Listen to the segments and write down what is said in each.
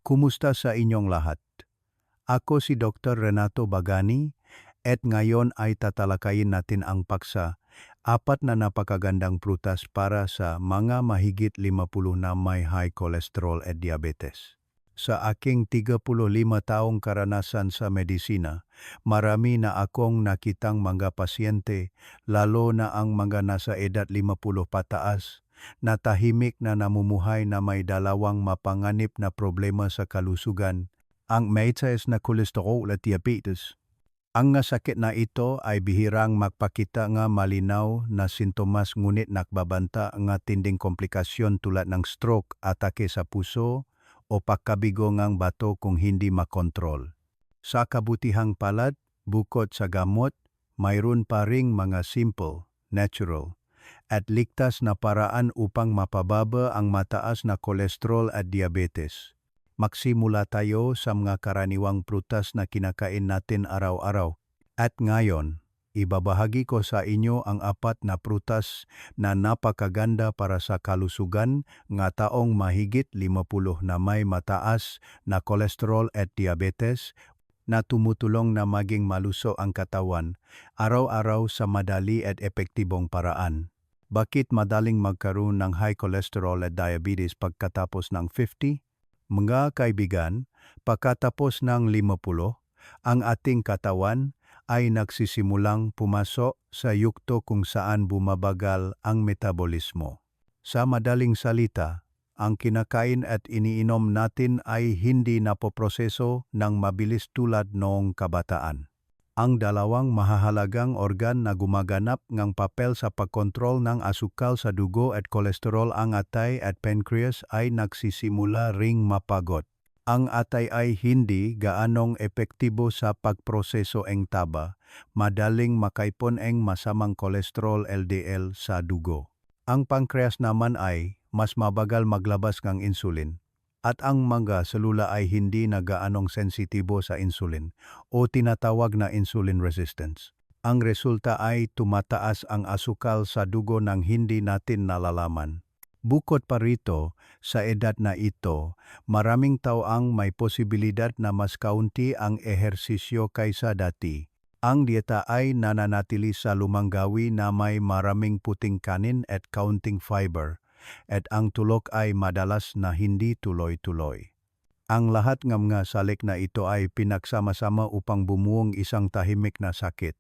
Kumusta sa inyong lahat? Ako si Dr. Renato Bagani at ngayon ay tatalakayin natin ang paksa, 4 na napakagandang prutas para sa mga mahigit 50 na may high cholesterol at diabetes. Sa aking 35 taong karanasan sa medisina, marami na akong nakitang mga pasyente, lalo na ang mga nasa edad 50 pataas, na tahimik na namumuhay na may dalawang mapanganib na problema sa kalusugan, ang mataas na kolesterol at diabetes. Ang nga sakit na ito ay bihirang magpakita nga malinaw na sintomas ngunit nakbabanta nga tinding komplikasyon tulad ng stroke, atake sa puso, o pagkabigo ngang bato kung hindi makontrol. Sa kabutihang palad, bukod sa gamot, mayroon pa ring mga simple, natural, at ligtas na paraan upang mapababa ang mataas na kolesterol at diabetes. Magsimula tayo sa mga karaniwang prutas na kinakain natin araw-araw. At ngayon, ibabahagi ko sa inyo ang 4 na prutas na napakaganda para sa kalusugan nga taong mahigit 50 na may mataas na kolesterol at diabetes, na tumutulong na maging maluso ang katawan araw-araw sa madali at epektibong paraan. Bakit madaling magkaroon ng high cholesterol at diabetes pagkatapos ng 50? Mga kaibigan, pagkatapos ng 50, ang ating katawan ay nagsisimulang pumasok sa yugto kung saan bumabagal ang metabolismo. Sa madaling salita, ang kinakain at iniinom natin ay hindi napoproseso ng mabilis tulad noong kabataan. Ang dalawang mahahalagang organ na gumaganap ng papel sa pagkontrol ng asukal sa dugo at kolesterol, ang atay at pancreas, ay nagsisimula ring mapagod. Ang atay ay hindi gaanong epektibo sa pagproseso ng taba, madaling makaipon ang masamang kolesterol LDL sa dugo. Ang pancreas naman ay mas mabagal maglabas ng insulin, at ang mga selula ay hindi na gaanong sensitibo sa insulin o tinatawag na insulin resistance. Ang resulta ay tumataas ang asukal sa dugo nang hindi natin nalalaman. Bukod pa rito, sa edad na ito, maraming tao ang may posibilidad na mas kaunti ang ehersisyo kaysa dati. Ang dieta ay nananatili sa lumang gawi na may maraming puting kanin at kaunting fiber, at ang tulog ay madalas na hindi tuloy-tuloy. Ang lahat ng mga salik na ito ay pinagsama-sama upang bumuong isang tahimik na sakit.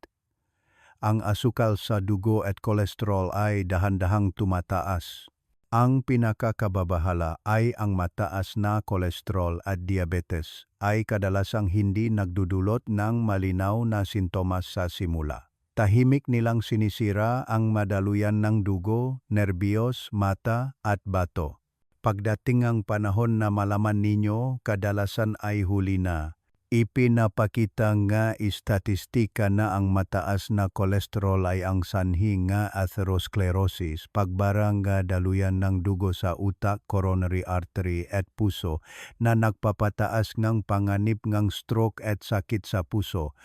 Ang asukal sa dugo at kolesterol ay dahan-dahang tumataas. Ang pinakakababahala ay ang mataas na kolesterol at diabetes ay kadalasang hindi nagdudulot ng malinaw na sintomas sa simula. Tahimik nilang sinisira ang madaluyan ng dugo, nerbiyos, mata at bato. Pagdating ang panahon na malaman ninyo, kadalasan ay huli na. Ipinapakita nga istatistika na ang mataas na kolesterol ay ang sanhi nga atherosclerosis, pagbarang nga daluyan ng dugo sa utak, coronary artery at puso, na nagpapataas ng panganib ng stroke at sakit sa puso.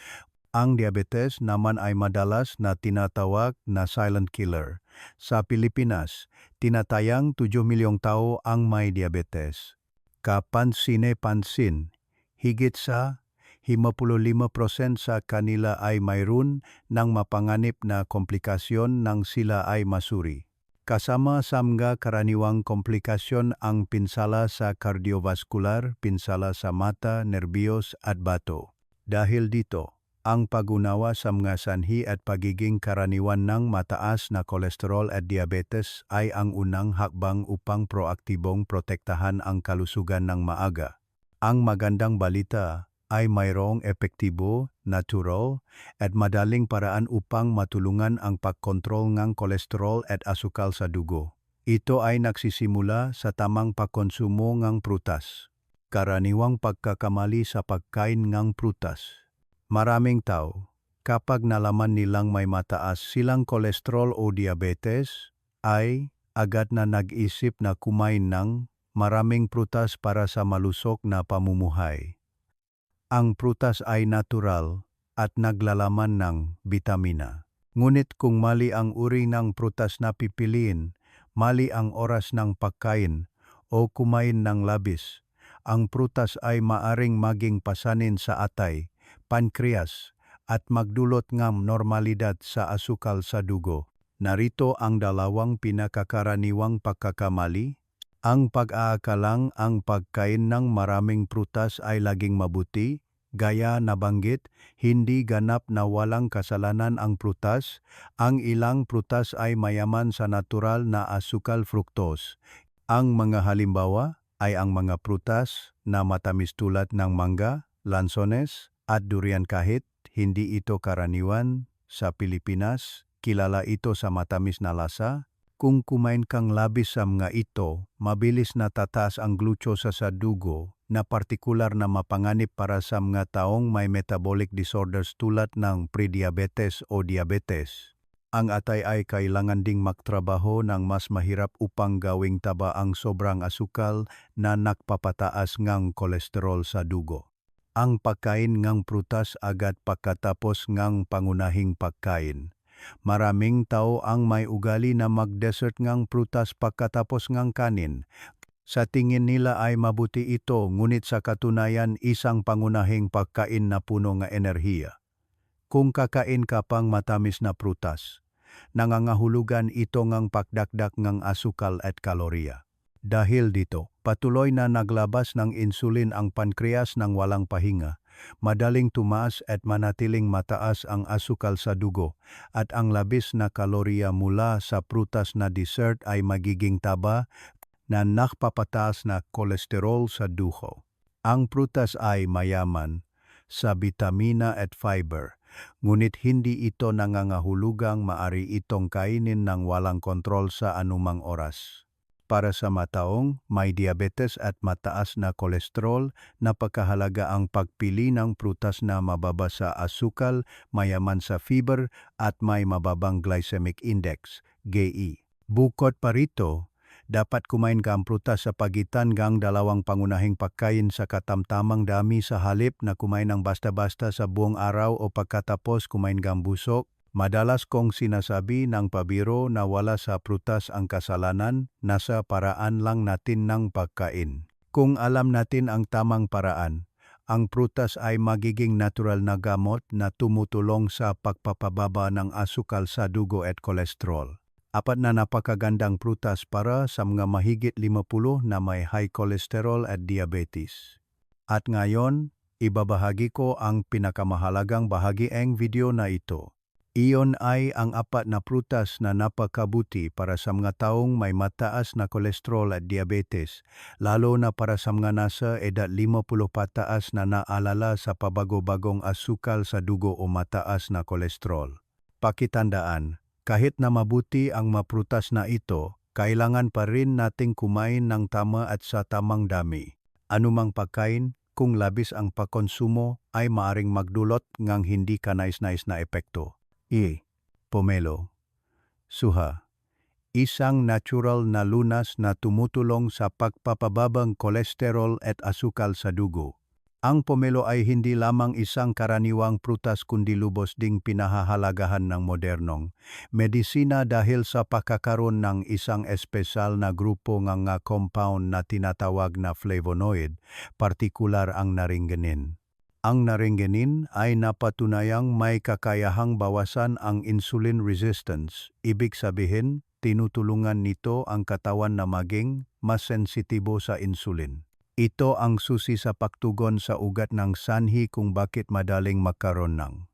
Ang diabetes naman ay madalas na tinatawag na silent killer. Sa Pilipinas, tinatayang 7 milyong tao ang may diabetes. Kapansin-pansin, higit sa 55% sa kanila ay mayroon ng mapanganib na komplikasyon nang sila ay masuri. Kasama sa mga karaniwang komplikasyon ang pinsala sa cardiovascular, pinsala sa mata, nerbiyos at bato. Dahil dito, ang pag-unawa sa mga sanhi at pagiging karaniwan ng mataas na kolesterol at diabetes ay ang unang hakbang upang proaktibong protektahan ang kalusugan ng maaga. Ang magandang balita ay mayroong epektibo, natural, at madaling paraan upang matulungan ang pagkontrol ng kolesterol at asukal sa dugo. Ito ay nagsisimula sa tamang pagkonsumo ng prutas. Karaniwang pagkakamali sa pagkain ng prutas. Maraming tao, kapag nalaman nilang may mataas silang kolesterol o diabetes, ay agad na nag-isip na kumain ng maraming prutas para sa malusog na pamumuhay. Ang prutas ay natural at naglalaman ng bitamina. Ngunit kung mali ang uri ng prutas na pipiliin, mali ang oras ng pagkain, o kumain ng labis, ang prutas ay maaring maging pasanin sa atay, pankreas, at magdulot ng normalidad sa asukal sa dugo. Narito ang dalawang pinakakaraniwang pagkakamali. Ang pag-aakalang ang pagkain ng maraming prutas ay laging mabuti, gaya nabanggit, hindi ganap na walang kasalanan ang prutas. Ang ilang prutas ay mayaman sa natural na asukal fructose. Ang mga halimbawa ay ang mga prutas na matamis tulad ng mangga, lansones, at durian kahit hindi ito karaniwan sa Pilipinas. Kilala ito sa matamis na lasa. Kung kumain kang labis sa mga ito, mabilis na tataas ang glucose sa dugo na partikular na mapanganib para sa mga taong may metabolic disorders tulad ng prediabetes o diabetes. Ang atay ay kailangan ding magtrabaho ng mas mahirap upang gawing taba ang sobrang asukal na nagpapataas ng kolesterol sa dugo. Ang pagkain ng prutas agad pagkatapos ng pangunahing pagkain. Maraming tao ang may ugali na mag-dessert ng prutas pagkatapos ng kanin. Sa tingin nila ay mabuti ito, ngunit sa katunayan isang pangunahing pagkain na puno ng enerhiya. Kung kakain ka pang matamis na prutas, nangangahulugan ito ng pagdakdak ng asukal at kalorya. Dahil dito, patuloy na naglabas ng insulin ang pankreas ng walang pahinga. Madaling tumaas at manatiling mataas ang asukal sa dugo at ang labis na kalorya mula sa prutas na dessert ay magiging taba na nakpapataas na kolesterol sa dugo. Ang prutas ay mayaman sa bitamina at fiber, ngunit hindi ito nangangahulugang maari itong kainin ng walang kontrol sa anumang oras. Para sa mataong may diabetes at mataas na kolesterol, napakahalaga ang pagpili ng prutas na mababa sa asukal, mayaman sa fiber at may mababang glycemic index, GI. Bukod pa rito, dapat kumain ka ang prutas sa pagitan ng dalawang pangunahing pagkain sa katamtamang dami sa halip na kumain ng basta-basta sa buong araw o pagkatapos kumain ng busog. Madalas kong sinasabi ng pabiro na wala sa prutas ang kasalanan, nasa paraan lang natin ng pagkain. Kung alam natin ang tamang paraan, ang prutas ay magiging natural na gamot na tumutulong sa pagpapababa ng asukal sa dugo at kolesterol. Apat na napakagandang prutas para sa mga mahigit 50 na may high cholesterol at diabetes. At ngayon, ibabahagi ko ang pinakamahalagang bahagi ng video na ito. Iyon ay ang apat na prutas na napakabuti para sa mga taong may mataas na kolesterol at diabetes, lalo na para sa mga nasa edad 50 pataas na naalala sa pabago-bagong asukal sa dugo o mataas na kolesterol. Pakitandaan, kahit na mabuti ang mga prutas na ito, kailangan pa rin nating kumain ng tama at sa tamang dami. Anumang pagkain, kung labis ang pagkonsumo, ay maaring magdulot ng hindi kanais-nais na epekto. Pomelo. Suha. Isang natural na lunas na tumutulong sa pagpapababang kolesterol at asukal sa dugo. Ang pomelo ay hindi lamang isang karaniwang prutas kundi lubos ding pinahahalagahan ng modernong medisina dahil sa pagkakaroon ng isang espesyal na grupo ng compound na tinatawag na flavonoid, partikular ang naringganin. Ang naringganin ay napatunayang may kakayahang bawasan ang insulin resistance. Ibig sabihin, tinutulungan nito ang katawan na maging mas sensitibo sa insulin. Ito ang susi sa pagtugon sa ugat ng sanhi kung bakit madaling magkaroon ng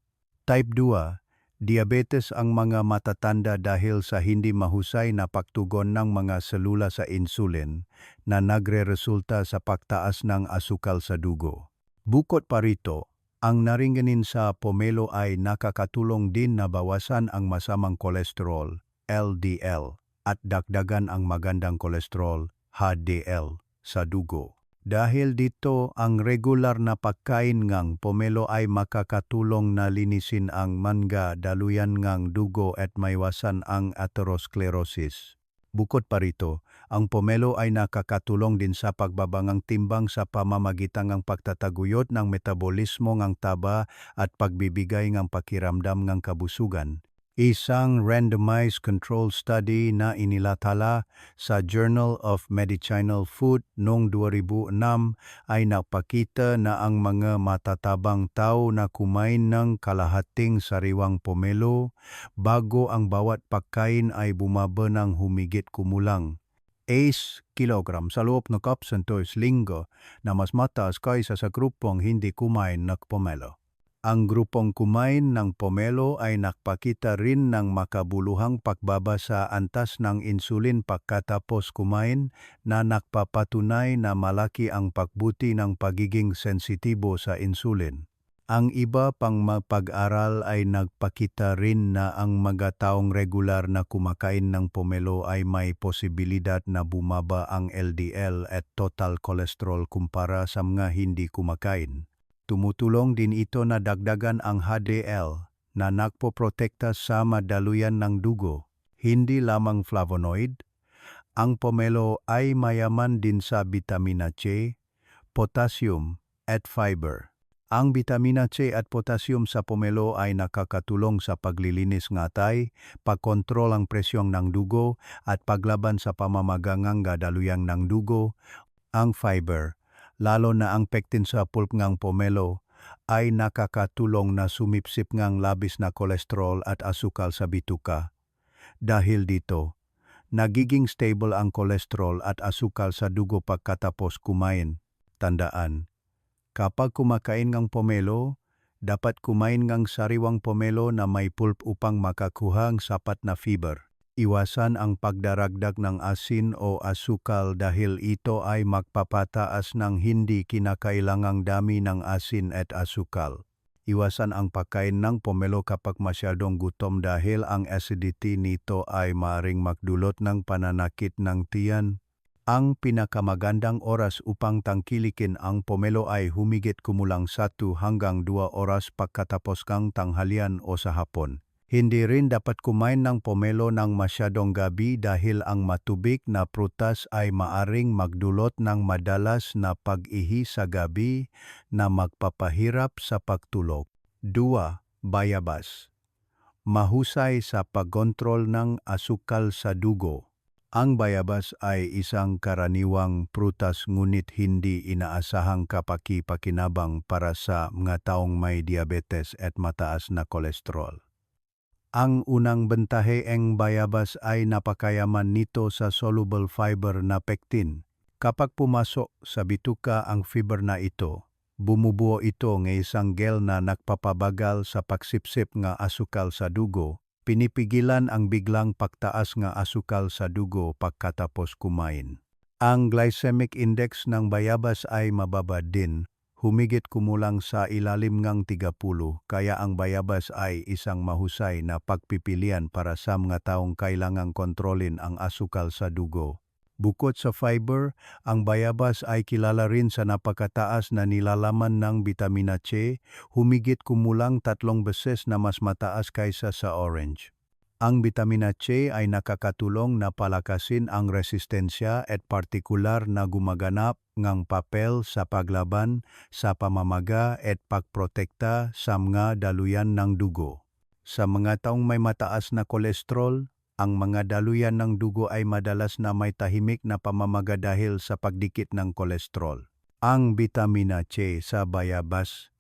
type 2 diabetes ang mga matatanda dahil sa hindi mahusay na pagtugon ng mga selula sa insulin na nagre-resulta sa pagtaas ng asukal sa dugo. Bukod pa rito, ang naringganin sa pomelo ay nakakatulong din na bawasan ang masamang kolesterol, LDL, at dagdagan ang magandang kolesterol, HDL, sa dugo. Dahil dito, ang regular na pagkain ng pomelo ay makakatulong na linisin ang mangga daluyan ng dugo at maiwasan ang atherosclerosis. Bukod pa rito, ang pomelo ay nakakatulong din sa pagbabangang timbang sa pamamagitan ng pagtataguyod ng metabolismo ng taba at pagbibigay ng pakiramdam ng kabusugan. Isang randomized control study na inilathala sa Journal of Medicinal Food noong 2006 ay napakita na ang mga matatabang tao na kumain ng kalahating sariwang pomelo bago ang bawat pagkain ay bumaba ng humigit kumulang 8 kilogram sa loob ng kapsantos linggo na mas mataas kaysa sa grupong hindi kumain ng pomelo. Ang grupong kumain ng pomelo ay nakpakita rin ng makabuluhang pagbaba sa antas ng insulin pagkatapos kumain na nakpapatunay na malaki ang pagbuti ng pagiging sensitibo sa insulin. Ang iba pang pag-aral ay nagpakita rin na ang mga taong regular na kumakain ng pomelo ay may posibilidad na bumaba ang LDL at total cholesterol kumpara sa mga hindi kumakain. Tumutulong din ito na dagdagan ang HDL na nagpoprotekta sa madaluyan ng dugo. Hindi lamang flavonoid, ang pomelo ay mayaman din sa bitamina C, potassium at fiber. Ang bitamina C at potassium sa pomelo ay nakakatulong sa paglilinis ng atay, pagkontrol ang presyong ng dugo at paglaban sa pamamagangang daluyang ng dugo. Ang fiber, lalo na ang pectin sa pulp ng pomelo, ay nakakatulong na sumipsip ng labis na kolesterol at asukal sa bituka. Dahil dito, nagiging stable ang kolesterol at asukal sa dugo pagkatapos kumain. Tandaan, kapag kumakain ng pomelo, dapat kumain ng sariwang pomelo na may pulp upang makakuha ang sapat na fiber. Iwasan ang pagdaragdag ng asin o asukal dahil ito ay magpapataas ng hindi kinakailangang dami ng asin at asukal. Iwasan ang pagkain ng pomelo kapag masyadong gutom dahil ang acidity nito ay maaaring magdulot ng pananakit ng tiyan. Ang pinakamagandang oras upang tangkilikin ang pomelo ay humigit kumulang 1 hanggang 2 oras pagkatapos ng tanghalian o sa hapon. Hindi rin dapat kumain ng pomelo ng masyadong gabi dahil ang matubig na prutas ay maaring magdulot ng madalas na pag-ihi sa gabi na magpapahirap sa pagtulog. 2. Bayabas. Mahusay sa pagkontrol ng asukal sa dugo. Ang bayabas ay isang karaniwang prutas ngunit hindi inaasahang kapaki-pakinabang para sa mga taong may diabetes at mataas na kolesterol. Ang unang bentahe ng bayabas ay napakayaman nito sa soluble fiber na pectin. Kapag pumasok sa bituka ang fiber na ito, bumubuo ito ng isang gel na nagpapabagal sa pagsipsip ng asukal sa dugo, pinipigilan ang biglang pagtaas ng asukal sa dugo pagkatapos kumain. Ang glycemic index ng bayabas ay mababa din, humigit kumulang sa ilalim ng 30, kaya ang bayabas ay isang mahusay na pagpipilian para sa mga taong kailangang kontrolin ang asukal sa dugo. Bukod sa fiber, ang bayabas ay kilala rin sa napakataas na nilalaman ng bitamina C, humigit kumulang 3 beses na mas mataas kaysa sa orange. Ang bitamina C ay nakakatulong na palakasin ang resistensya at partikular na gumaganap ng papel sa paglaban sa pamamaga at pagprotekta sa mga daluyan ng dugo. Sa mga taong may mataas na kolesterol, ang mga daluyan ng dugo ay madalas na may tahimik na pamamaga dahil sa pagdikit ng kolesterol. Ang bitamina C sa bayabas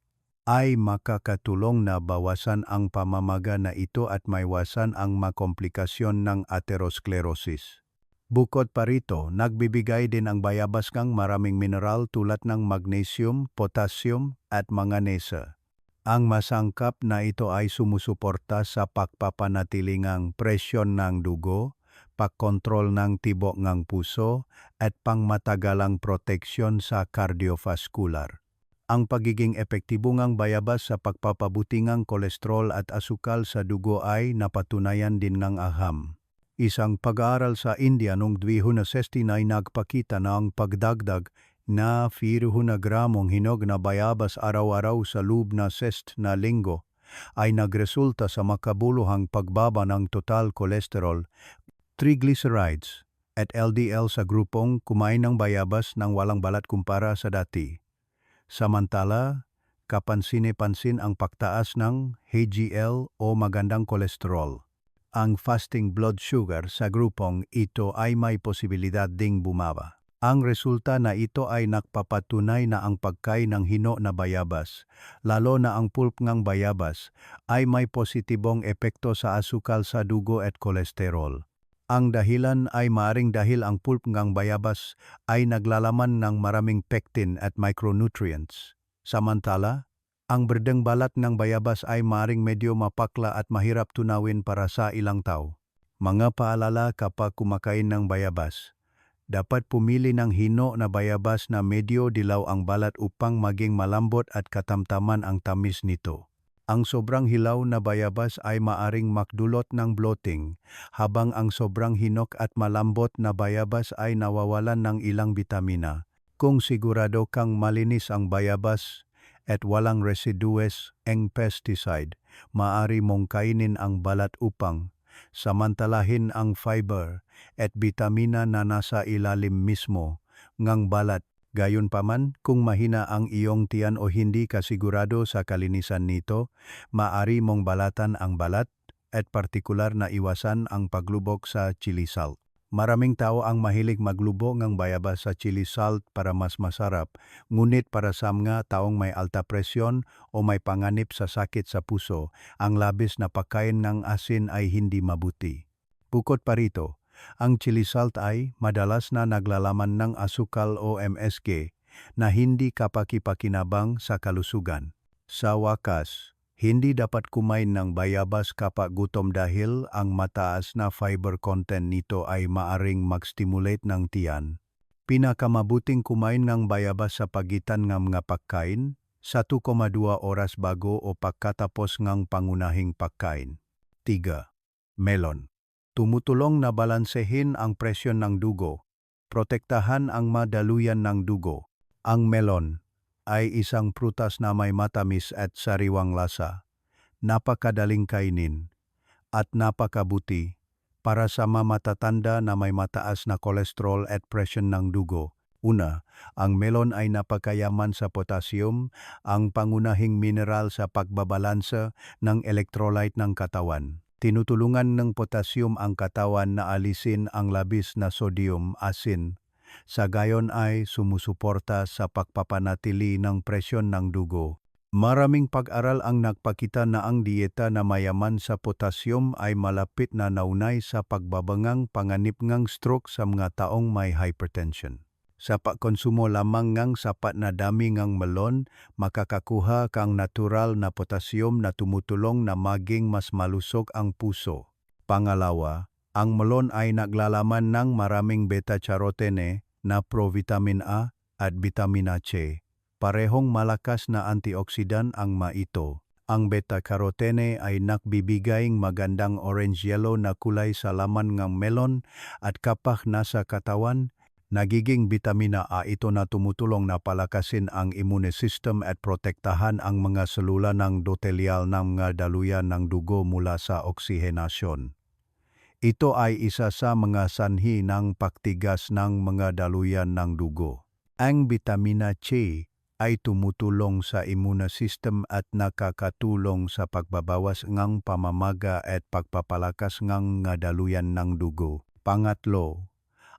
ay makakatulong na bawasan ang pamamaga na ito at maiwasan ang makomplikasyon ng atherosclerosis. Bukod pa rito, nagbibigay din ang bayabas ng maraming mineral tulad ng magnesium, potassium at manganese. Ang masangkap na ito ay sumusuporta sa pagpapanatiling presyon ng dugo, pagkontrol ng tibok ng puso at pangmatagalang proteksyon sa cardiovascular. Ang pagiging epektibo ng bayabas sa pagpapabuti ng kolesterol at asukal sa dugo ay napatunayan din ng aham. Isang pag-aaral sa India noong 2016 ay nagpakita na ang pagdagdag na 400 gramong hinog na bayabas araw-araw sa loob na 6 na linggo ay nagresulta sa makabuluhang pagbaba ng total cholesterol, triglycerides at LDL sa grupong kumain ng bayabas ng walang balat kumpara sa dati. Samantala, kapansin-pansin ang pagtaas ng HDL o magandang kolesterol. ang fasting blood sugar sa grupong ito ay may posibilidad ding bumaba. Ang resulta na ito ay nagpapatunay na ang pagkain ng hino na bayabas, lalo na ang pulp ng bayabas, ay may positibong epekto sa asukal sa dugo at kolesterol. Ang dahilan ay maaring dahil ang pulp ng bayabas ay naglalaman ng maraming pectin at micronutrients. Samantala, ang berdeng balat ng bayabas ay maaring medyo mapakla at mahirap tunawin para sa ilang tao. Mga paalala kapag kumakain ng bayabas. Dapat pumili ng hino na bayabas na medyo dilaw ang balat upang maging malambot at katamtaman ang tamis nito. Ang sobrang hilaw na bayabas ay maaring magdulot ng bloating, habang ang sobrang hinok at malambot na bayabas ay nawawalan ng ilang bitamina. Kung sigurado kang malinis ang bayabas at walang residues ng pesticide, maaari mong kainin ang balat upang samantalahin ang fiber at bitamina na nasa ilalim mismo ng balat. Gayunpaman, kung mahina ang iyong tiyan o hindi ka sigurado sa kalinisan nito, maaari mong balatan ang balat at partikular na iwasan ang paglubok sa chili salt. Maraming tao ang mahilig maglubo ng bayabas sa chili salt para mas masarap, ngunit para sa mga taong may alta presyon o may panganib sa sakit sa puso, ang labis na pagkain ng asin ay hindi mabuti. Bukod pa rito, ang chili salt ay madalas na naglalaman ng asukal o MSG na hindi kapaki-pakinabang sa kalusugan. Sa wakas, hindi dapat kumain ng bayabas kapag gutom dahil ang mataas na fiber content nito ay maaring mag-stimulate ng tiyan. Pinakamabuting kumain ng bayabas sa pagitan ng mga pagkain, 1,2 oras bago o pagkatapos ng pangunahing pagkain. 3. Melon. Tumutulong na balansehin ang presyon ng dugo, protektahan ang madaluyan ng dugo. Ang melon ay isang prutas na may matamis at sariwang lasa, napakadaling kainin, at napakabuti para sa matatanda na may mataas na kolesterol at presyon ng dugo. Una, ang melon ay napakayaman sa potassium, ang pangunahing mineral sa pagbabalansa ng electrolyte ng katawan. Tinutulungan ng potassium ang katawan na alisin ang labis na sodium, asin. Sa gayon ay sumusuporta sa pagpapanatili ng presyon ng dugo. Maraming pag-aral ang nagpakita na ang dieta na mayaman sa potassium ay malapit na naunay sa pagbabangang panganib ng stroke sa mga taong may hypertension. Sa pagkonsumo lamang ng sapat na dami ng melon, makakakuha kang natural na potassium na tumutulong na maging mas malusog ang puso. Pangalawa, ang melon ay naglalaman ng maraming beta-carotene na provitamin A at vitamina C. Parehong malakas na antioksidan ang ito. Ang beta-carotene ay nagbibigayng magandang orange-yellow na kulay sa laman ng melon at kapag nasa katawan, nagiging vitamina A ito na tumutulong na palakasin ang immune system at protektahan ang mga selula ng endotelial ng mga daluyan ng dugo mula sa oksihenasyon. Ito ay isa sa mga sanhi ng pagtigas ng mga daluyan ng dugo. Ang vitamina C ay tumutulong sa immune system at nakakatulong sa pagbabawas ng pamamaga at pagpapalakas ng mga daluyan ng dugo. Pangatlo,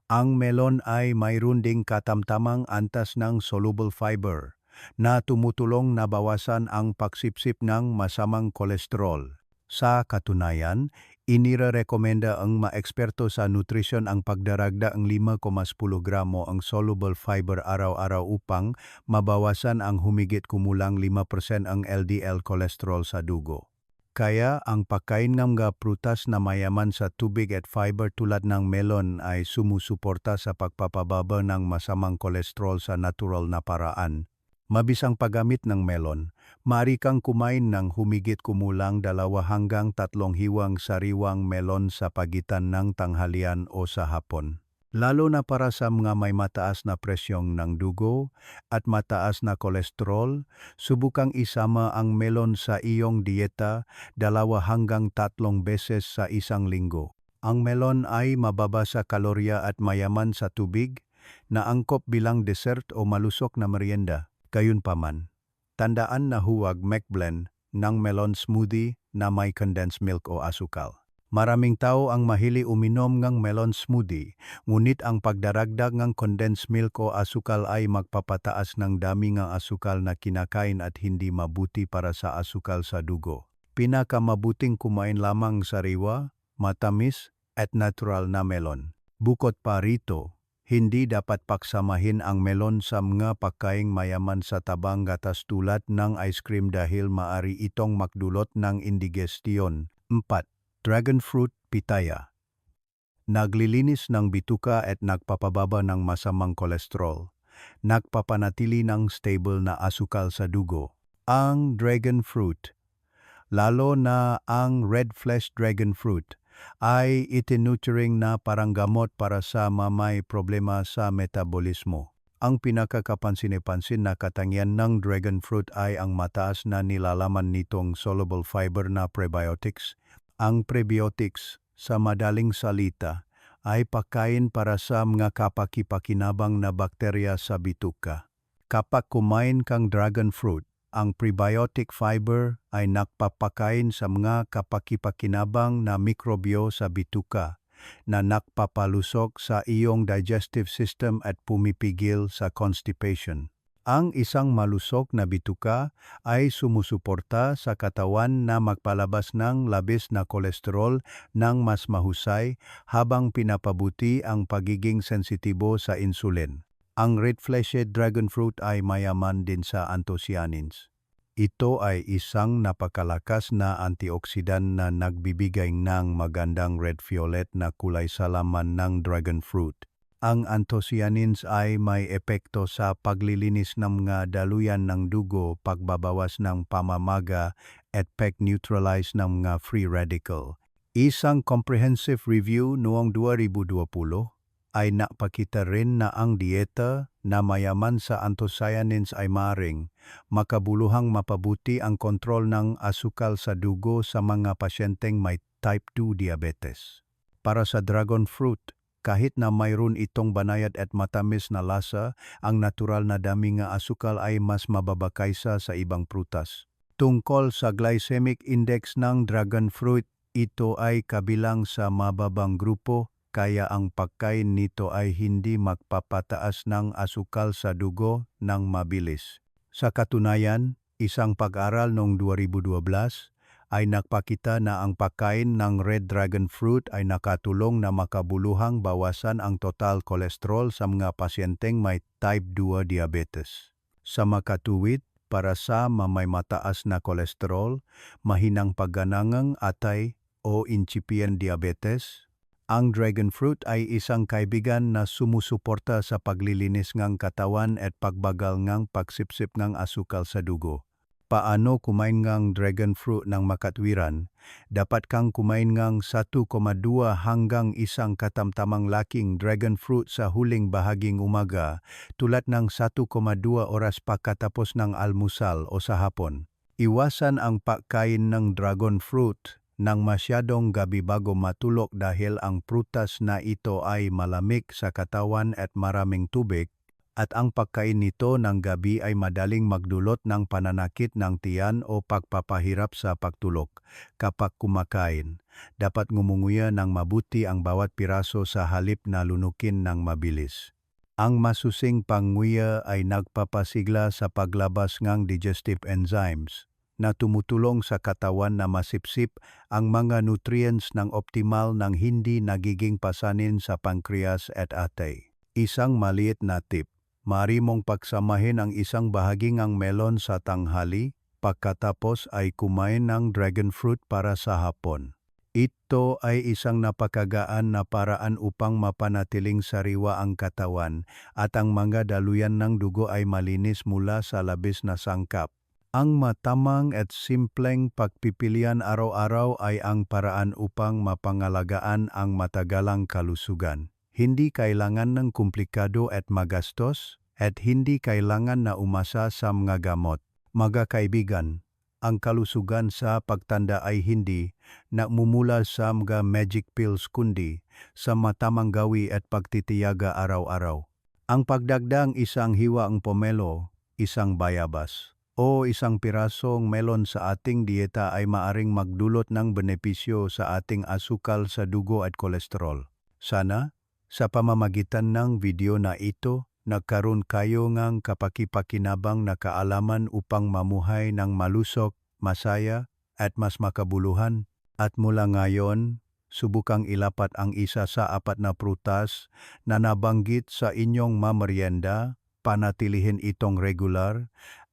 ang melon ay mayroon ding katamtamang antas ng soluble fiber na tumutulong na bawasan ang pagsipsip ng masamang kolesterol. Sa katunayan, inirekomenda ang mga eksperto sa nutrisyon ang pagdaragda ng 5,10 gramo ang soluble fiber araw-araw upang mabawasan ang humigit kumulang 5% ang LDL cholesterol sa dugo. Kaya ang pagkain ng mga prutas na mayaman sa tubig at fiber tulad ng melon ay sumusuporta sa pagpapababa ng masamang kolesterol sa natural na paraan. Mabisang paggamit ng melon, maaari kang kumain ng humigit kumulang 2 hanggang 3 hiwang sariwang melon sa pagitan ng tanghalian o sa hapon. Lalo na para sa mga may mataas na presyong ng dugo at mataas na kolesterol, subukang isama ang melon sa iyong dieta 2 hanggang 3 beses sa isang linggo. Ang melon ay mababa sa kalorya at mayaman sa tubig, na angkop bilang dessert o malusok na merienda. Gayunpaman, tandaan na huwag mag-blend ng melon smoothie na may condensed milk o asukal. Maraming tao ang mahili uminom ng melon smoothie, ngunit ang pagdaragdag ng condensed milk o asukal ay magpapataas ng dami ng asukal na kinakain at hindi mabuti para sa asukal sa dugo. Pinakamabuting kumain lamang sariwa, matamis, at natural na melon. Bukod pa rito, hindi dapat paksamahin ang melon sa mga pagkaing mayaman sa tabang gatas tulad ng ice cream dahil maari itong magdulot ng indigestion. 4. Dragon fruit pitaya. Naglilinis ng bituka at nagpapababa ng masamang kolesterol. Nagpapanatili ng stable na asukal sa dugo. Ang dragon fruit, lalo na ang red flesh dragon fruit, ay itinuturing na parang gamot para sa may problema sa metabolismo. Ang pinakakapansin-pansin na katangian ng dragon fruit ay ang mataas na nilalaman nitong soluble fiber na prebiotics. Ang prebiotics, sa madaling salita, ay pagkain para sa mga kapakipakinabang na bakterya sa bituka. Kapag kumain kang dragon fruit, ang prebiotic fiber ay nagpapakain sa mga kapakipakinabang na mikrobyo sa bituka na nagpapalusok sa iyong digestive system at pumipigil sa constipation. Ang isang malusog na bituka ay sumusuporta sa katawan na magpalabas ng labis na kolesterol ng mas mahusay habang pinapabuti ang pagiging sensitibo sa insulin. Ang red-fleshed dragon fruit ay mayaman din sa anthocyanins. Ito ay isang napakalakas na antioksidan na nagbibigay ng magandang red-violet na kulay sa laman ng dragon fruit. Ang anthocyanins ay may epekto sa paglilinis ng mga daluyan ng dugo, pagbabawas ng pamamaga at pag-neutralize ng mga free radical. Isang comprehensive review noong 2020 ay napakita rin na ang dieta na mayaman sa anthocyanins ay maring makabuluhang mapabuti ang kontrol ng asukal sa dugo sa mga pasyenteng may type 2 diabetes. Para sa dragon fruit, kahit na mayroon itong banayad at matamis na lasa, ang natural na dami ng asukal ay mas mababa kaysa sa ibang prutas. Tungkol sa glycemic index ng dragon fruit, ito ay kabilang sa mababang grupo, kaya ang pagkain nito ay hindi magpapataas ng asukal sa dugo ng mabilis. Sa katunayan, isang pag-aral noong 2012 ay nagpakita na ang pagkain ng red dragon fruit ay nakatulong na makabuluhang bawasan ang total kolesterol sa mga pasyenteng may type 2 diabetes. Sa makatuwid, para sa may mataas na kolesterol, mahinang pagganangang atay o incipient diabetes, ang dragon fruit ay isang kaibigan na sumusuporta sa paglilinis ng katawan at pagbagal ng pagsipsip ng asukal sa dugo. Paano kumain ng dragon fruit ng makatwiran? Dapat kang kumain ng 1,2 hanggang 1 katamtamang laking dragon fruit sa huling bahaging umaga, tulad ng 1,2 oras pagkatapos ng almusal o sa hapon. Iwasan ang pagkain ng dragon fruit ng masyadong gabi bago matulog dahil ang prutas na ito ay malamig sa katawan at maraming tubig, at ang pagkain nito ng gabi ay madaling magdulot ng pananakit ng tiyan o pagpapahirap sa pagtulog. Kapag kumakain, dapat ngumunguya ng mabuti ang bawat piraso sa halip na lunukin ng mabilis. Ang masusing panguya ay nagpapasigla sa paglabas ng digestive enzymes na tumutulong sa katawan na masipsip ang mga nutrients ng optimal nang hindi nagiging pasanin sa pancreas at atay. Isang maliit na tip. Maaari mong pagsamahin ang isang bahagi ng melon sa tanghali, pagkatapos ay kumain ng dragon fruit para sa hapon. Ito ay isang napakagaan na paraan upang mapanatiling sariwa ang katawan at ang mga daluyan ng dugo ay malinis mula sa labis na sangkap. Ang matamang at simpleng pagpipilian araw-araw ay ang paraan upang mapangalagaan ang matagalang kalusugan. Hindi kailangan ng komplikado at magastos, at hindi kailangan na umasa sa mga gamot. Mga kaibigan, ang kalusugan sa pagtanda ay hindi nagmumula sa mga magic pills kundi sa matamang gawi at pagtitiyaga araw-araw. Ang pagdagdang isang hiwaang pomelo, isang bayabas, o isang pirasong melon sa ating dieta ay maaring magdulot ng benepisyo sa ating asukal sa dugo at kolesterol. Sana, sa pamamagitan ng video na ito, nagkaroon kayo ng kapaki-pakinabang na kaalaman upang mamuhay ng malusog, masaya, at mas makabuluhan. At mula ngayon, subukang ilapat ang isa sa 4 na prutas na nabanggit sa inyong mameryenda, panatilihin itong regular,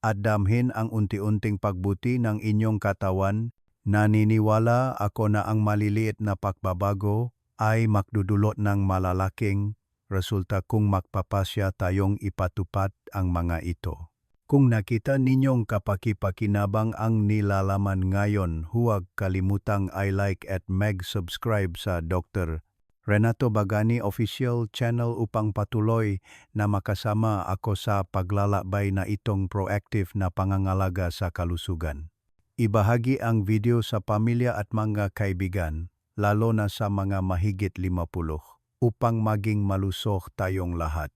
at damhin ang unti-unting pagbuti ng inyong katawan. Naniniwala ako na ang maliliit na pagbabago ay magdudulot ng malalaking resulta kung magpapasya tayong ipatupad ang mga ito. Kung nakita ninyong kapaki-pakinabang ang nilalaman ngayon, huwag kalimutang i-like at mag-subscribe sa Dr. Renato Bagani Official Channel upang patuloy na makasama ako sa paglalakbay na itong proactive na pangangalaga sa kalusugan. Ibahagi ang video sa pamilya at mga kaibigan, lalo na sa mga mahigit 50, upang maging malusog tayong lahat.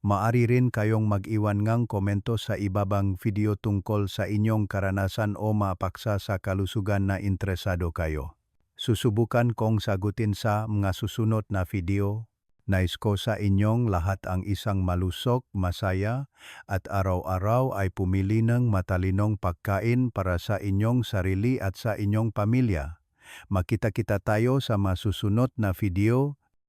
Maari rin kayong mag-iwan ng komento sa ibabang video tungkol sa inyong karanasan o mapaksa sa kalusugan na interesado kayo. Susubukan kong sagutin sa mga susunod na video. Nais ko sa inyong lahat ang isang malusog, masaya, at araw-araw ay pumili ng matalinong pagkain para sa inyong sarili at sa inyong pamilya. Makita-kita tayo sa masusunod na video.